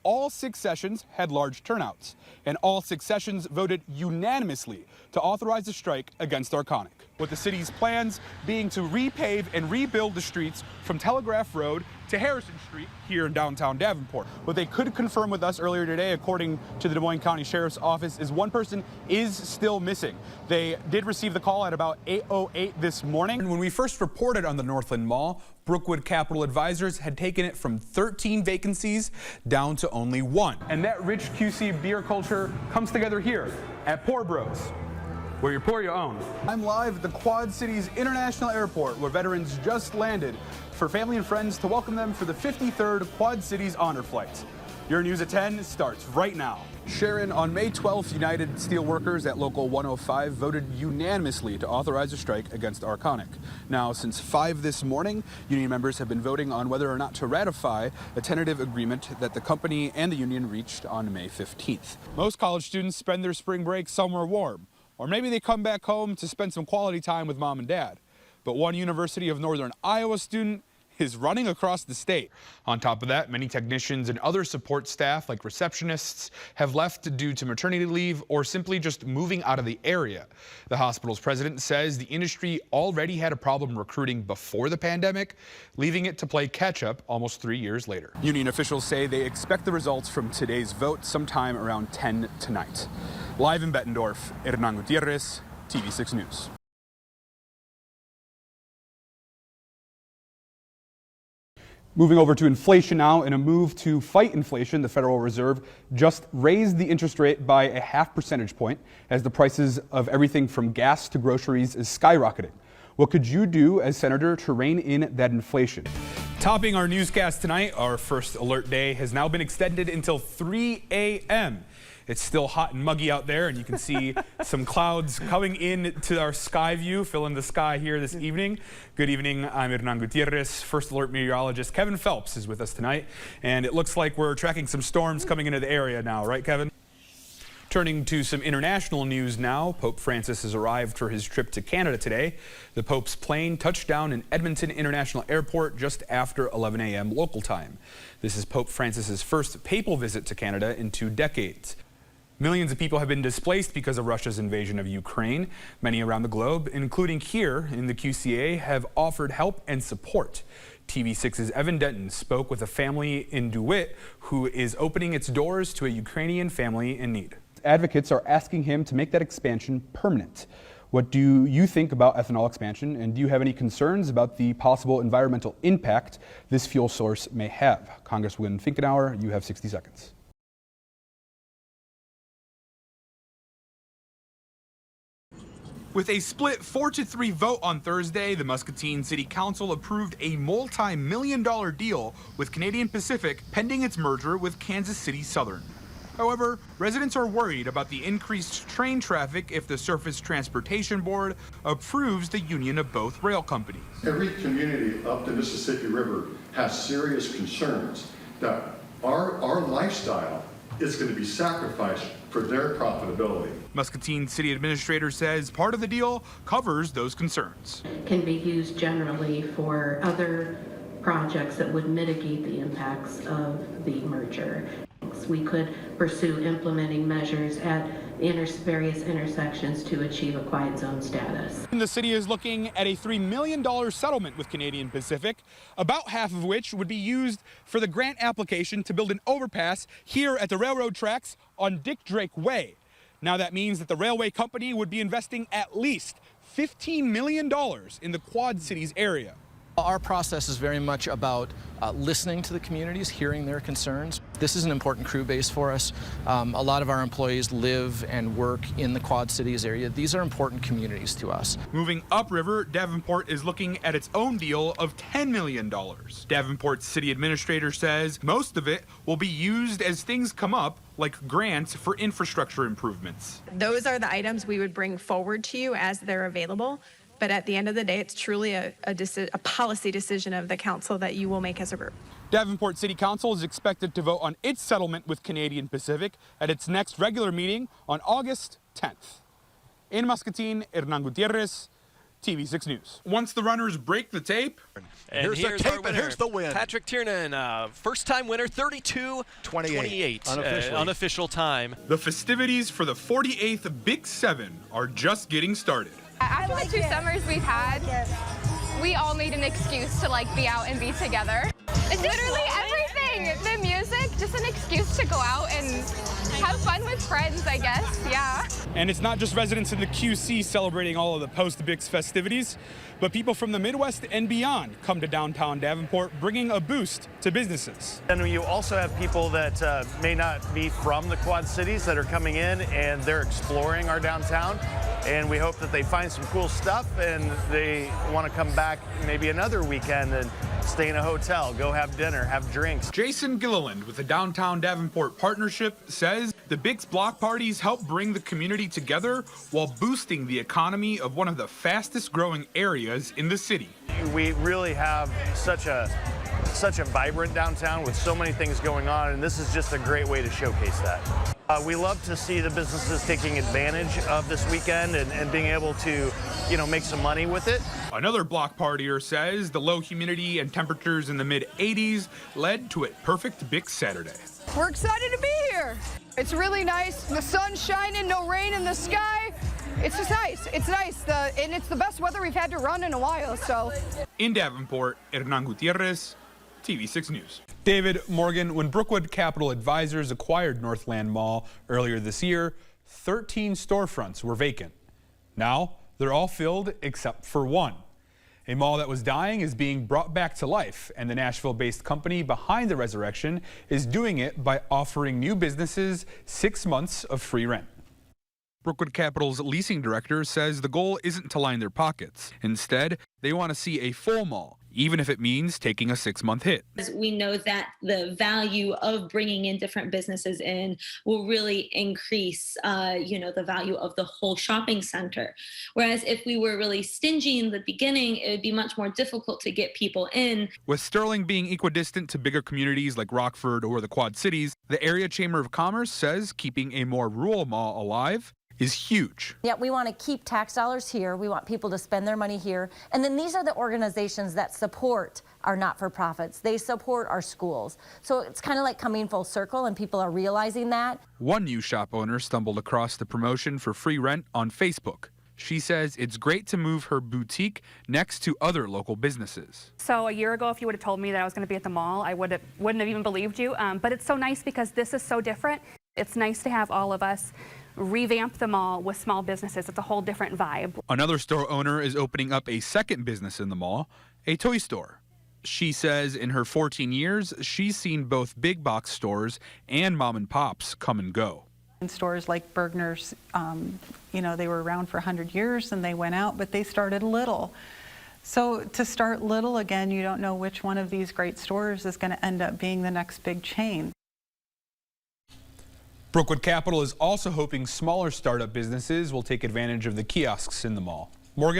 all 6 sessions had large turnouts, and all 6 sessions voted unanimously to authorize a strike against Arconic, with the city's plans being to repave and rebuild the streets from Telegraph Road to Harrison Street here in downtown Davenport. What they could confirm with us earlier today, according to the Des Moines County Sheriff's Office, is one person is still missing. They did receive the call at about 8:08 this morning. When we first reported on the Northland Mall, Brookwood Capital Advisors had taken it from 13 vacancies down to only 1. And that rich QC beer culture comes together here at Pour Bros, where you pour your own. I'm live at the Quad Cities International Airport, where veterans just landed for family and friends to welcome them for the 53rd Quad Cities Honor Flight. Your News at 10 starts right now. Sharon, on May 12th, United Steelworkers at Local 105 voted unanimously to authorize a strike against Arconic. Now, since 5 this morning, union members have been voting on whether or not to ratify a tentative agreement that the company and the union reached on May 15th. Most college students spend their spring break somewhere warm, or maybe they come back home to spend some quality time with mom and dad. But one University of Northern Iowa student is running across the state. On top of that, many technicians and other support staff, like receptionists, have left due to maternity leave or simply just moving out of the area. The hospital's president says the industry already had a problem recruiting before the pandemic, leaving it to play catch-up almost 3 years later. Union officials say they expect the results from today's vote sometime around 10 tonight. Live in Bettendorf, Hernan Gutierrez, TV6 News. Moving over to inflation now. In a move to fight inflation, the Federal Reserve just raised the interest rate by a half percentage point as the prices of everything from gas to groceries is skyrocketing. What could you do as senator to rein in that inflation? Topping our newscast tonight, our first alert day has now been extended until 3 a.m. It's still hot and muggy out there, and you can see some clouds coming in to our sky view, filling the sky here this evening. Good evening, I'm Hernan Gutierrez. First alert meteorologist Kevin Phelps is with us tonight, and it looks like we're tracking some storms coming into the area now, right, Kevin? Turning to some international news now, Pope Francis has arrived for his trip to Canada today. The Pope's plane touched down in Edmonton International Airport just after 11 a.m. local time. This is Pope Francis's first papal visit to Canada in 2 decades. Millions of people have been displaced because of Russia's invasion of Ukraine. Many around the globe, including here in the QCA, have offered help and support. TV6's Evan Denton spoke with a family in DeWitt who is opening its doors to a Ukrainian family in need. Advocates are asking him to make that expansion permanent. What do you think about ethanol expansion, and do you have any concerns about the possible environmental impact this fuel source may have? Congresswoman Finkenauer, you have 60 seconds. With a split 4-3 vote on Thursday, the Muscatine City Council approved a multi-million-dollar deal with Canadian Pacific pending its merger with Kansas City Southern. However, residents are worried about the increased train traffic if the Surface Transportation Board approves the union of both rail companies. Every community up the Mississippi River has serious concerns that our lifestyle is going to be sacrificed for their profitability. Muscatine City Administrator says part of the deal covers those concerns. Can be used generally for other projects that would mitigate the impacts of the merger. We could pursue implementing measures at various intersections to achieve a quiet zone status. The city is looking at a $3 million settlement with Canadian Pacific, about half of which would be used for the grant application to build an overpass here at the railroad tracks on Dick Drake Way. Now that means that the railway company would be investing at least $15 million in the Quad Cities area. Our process is very much about listening to the communities, hearing their concerns. This is an important crew base for us. A lot of our employees live and work in the Quad Cities area. These are important communities to us. Moving upriver, Davenport is looking at its own deal of $10 million. Davenport's city administrator says most of it will be used as things come up, like grants for infrastructure improvements. Those are the items we would bring forward to you as they're available. But at the end of the day, it's truly a policy decision of the council that you will make as a group. Davenport City Council is expected to vote on its settlement with Canadian Pacific at its next regular meeting on August 10th. In Muscatine, Hernan Gutierrez, TV6 News. Once the runners break the tape, and here's the tape, and here's the win. Patrick Tiernan, first-time winner, 32-28, unofficial time. The festivities for the 48th Big 7 are just getting started. After the 2 summers we've had, we all need an excuse to be out and be together. It's literally everything. The music, just an excuse to go out and have fun with friends, I guess, yeah. And it's not just residents in the QC celebrating all of the post-Bix festivities, but people from the Midwest and beyond come to downtown Davenport, bringing a boost to businesses. And you also have people that may not be from the Quad Cities that are coming in and they're exploring our downtown. And we hope that they find some cool stuff and they want to come back maybe another weekend and stay in a hotel, go have dinner, have drinks. Jason Gilliland with the Downtown Davenport Partnership says the Bix block parties help bring the community together while boosting the economy of one of the fastest growing areas in the city. We really have such a vibrant downtown with so many things going on, and this is just a great way to showcase that. We love to see the businesses taking advantage of this weekend and being able to, make some money with it. Another block partier says the low humidity and temperatures in the mid-80s led to a perfect Bix Saturday. We're excited to be here. It's really nice. The sun's shining, no rain in the sky. It's just nice. It's nice. And it's the best weather we've had to run in a while, so. In Davenport, Hernan Gutierrez, TV6 News. David, Morgan, when Brookwood Capital Advisors acquired Northland Mall earlier this year, 13 storefronts were vacant. Now, they're all filled except for one. A mall that was dying is being brought back to life, and the Nashville-based company behind the resurrection is doing it by offering new businesses 6 months of free rent. Brookwood Capital's leasing director says the goal isn't to line their pockets. Instead, they want to see a full mall, even if it means taking a 6-month hit. We know that the value of bringing in different businesses in will really increase, the value of the whole shopping center. Whereas if we were really stingy in the beginning, it would be much more difficult to get people in. With Sterling being equidistant to bigger communities like Rockford or the Quad Cities, the Area Chamber of Commerce says keeping a more rural mall alive is huge. Yeah, we want to keep tax dollars here. We want people to spend their money here. And then these are the organizations that support our not-for-profits. They support our schools. So it's kind of like coming full circle, and people are realizing that. One new shop owner stumbled across the promotion for free rent on Facebook. She says it's great to move her boutique next to other local businesses. So a year ago, if you would have told me that I was going to be at the mall, I wouldn't have even believed you. But it's so nice because this is so different. It's nice to have all of us revamp the mall with small businesses. It's a whole different vibe. Another store owner is opening up a second business in the mall, a toy store. She says in her 14 years, she's seen both big box stores and mom and pops come and go. Stores like Bergner's, they were around for 100 years and they went out, but they started little. So to start little again, you don't know which one of these great stores is going to end up being the next big chain. Brookwood Capital is also hoping smaller startup businesses will take advantage of the kiosks in the mall. Morgan?